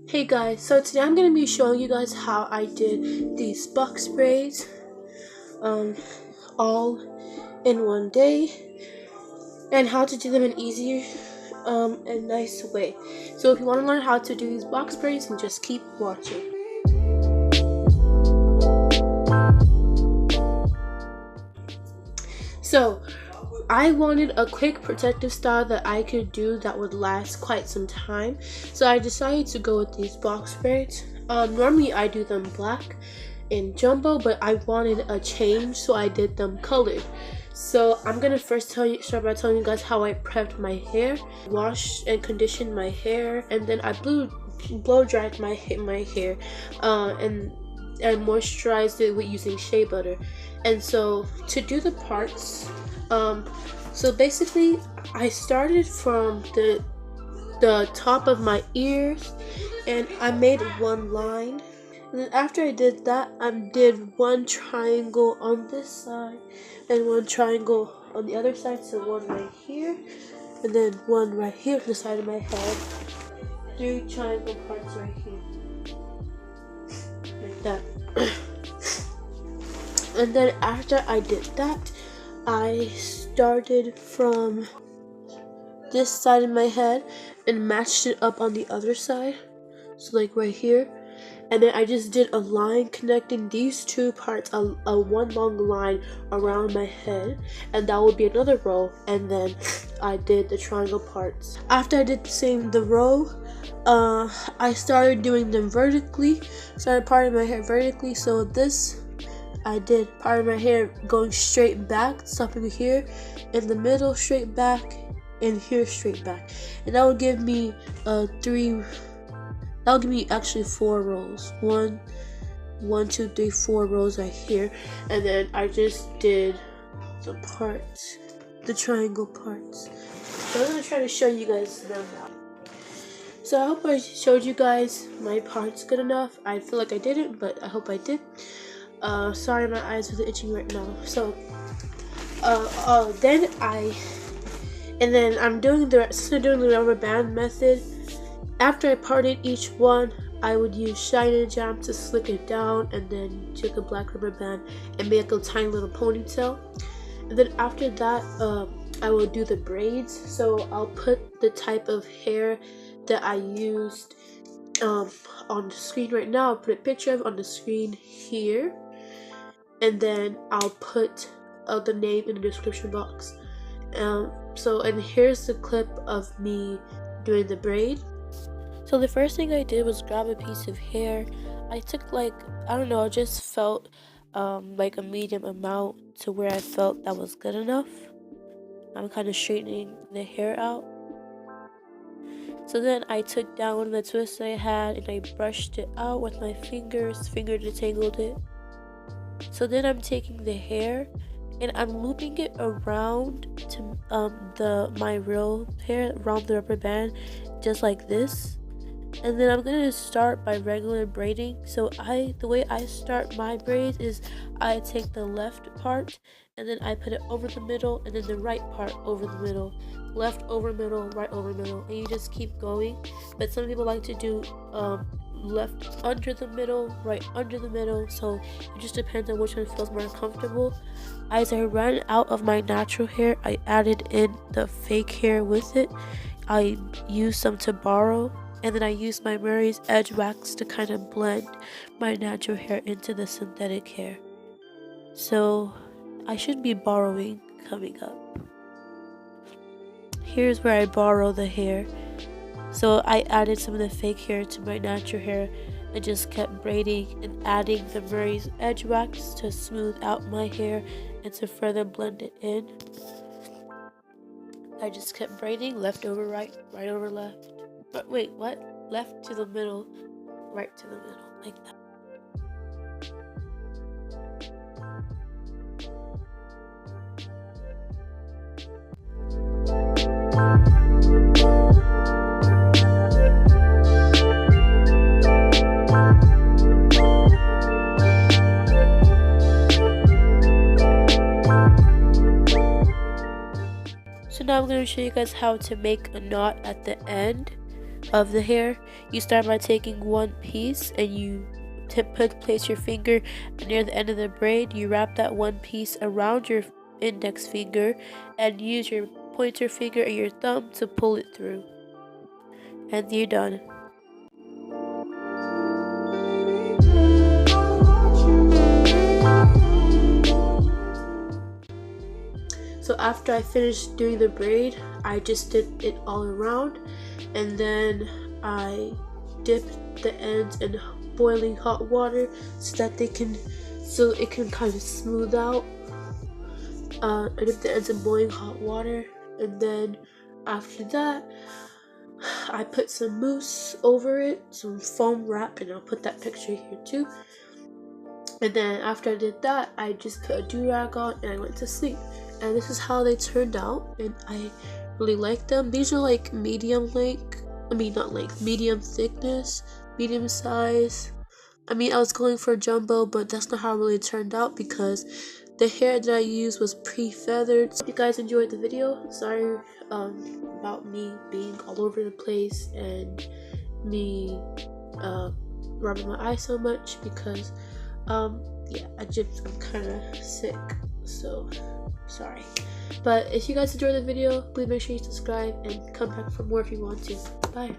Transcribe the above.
Hey guys, so today I'm going to be showing you guys how I did these box braids all in one day and how to do them in easier and nice way. So if you want to learn how to do these box braids, then just keep watching. So I wanted a quick protective style that I could do that would last quite some time. So I decided to go with these box braids. Normally I do them black in jumbo, but I wanted a change, so I did them colored. So I'm gonna first start by telling you guys how I prepped my hair, washed and conditioned my hair, and then I blow dried my hair, and moisturized it with using shea butter. And so to do the parts, so basically I started from the top of my ears and I made one line, and then after I did that, I did one triangle on this side and one triangle on the other side. So one right here and then one right here to the side of my head, 3 triangle parts right here like that. And then after I did that, I started from this side of my head and matched it up on the other side, so like right here. And then I just did a line connecting these two parts, a one long line around my head, and that would be another row. And then I did the triangle parts. After I did the row, I started doing them vertically, started parting my hair vertically. So this, I did part of my hair going straight back, stopping here, in the middle straight back, and here straight back. And that would give me actually 4 rows. 1, 2, 3, 4 rows right here. And then I just did the parts, the triangle parts. So I'm gonna try to show you guys them now. So I hope I showed you guys my parts good enough. I feel like I didn't, but I hope I did. Sorry, my eyes are itching right now. So then I'm doing the rubber band method. After I parted each one, I would use shine and jam to slick it down, and then took a black rubber band and make a tiny little ponytail. And then after that, I will do the braids. So I'll put the type of hair that I used on the screen right now. I'll put a picture of it on the screen here, and then I'll put the name in the description box. And here's the clip of me doing the braid. So the first thing I did was grab a piece of hair. I took I just felt like a medium amount to where I felt that was good enough. I'm kind of straightening the hair out. So then I took down one of the twists I had and I brushed it out with my finger detangled it. So then I'm taking the hair and I'm looping it around to my real hair, around the rubber band, just like this. And then I'm gonna start by regular braiding. So the way I start my braids is I take the left part and then I put it over the middle, and then the right part over the middle, left over middle, right over middle, and you just keep going. But some people like to do left under the middle, right under the middle, so it just depends on which one feels more comfortable. As I ran out of my natural hair, I added in the fake hair with it. I used some to borrow, and then I used my Murray's Edge wax to kind of blend my natural hair into the synthetic hair. So I should be borrowing coming up. Here's where I borrow the hair. So I added some of the fake hair to my natural hair and just kept braiding and adding the Murray's Edge wax to smooth out my hair and to further blend it in. I just kept braiding left over right, right over left. But wait, what? Left to the middle, right to the middle, like that. So now I'm going to show you guys how to make a knot at the end. of the hair. You start by taking one piece and you place your finger near the end of the braid. You wrap that one piece around your index finger and use your pointer finger and your thumb to pull it through. And you're done. So after I finished doing the braid, I just did it all around, and then I dipped the ends in boiling hot water so it can kind of smooth out. I dipped the ends in boiling hot water, and then after that, I put some mousse over it, some foam wrap, and I'll put that picture here too. And then after I did that, I just put a do-rag on and I went to sleep. And this is how they turned out, and I really like them. These are like medium length, medium thickness, medium size. I mean, I was going for jumbo, but that's not how it really turned out because the hair that I used was pre-feathered. So if you guys enjoyed the video, sorry about me being all over the place and me rubbing my eyes so much because yeah, I'm kind of sick, so sorry. But if you guys enjoyed the video, please make sure you subscribe and come back for more if you want to. Bye.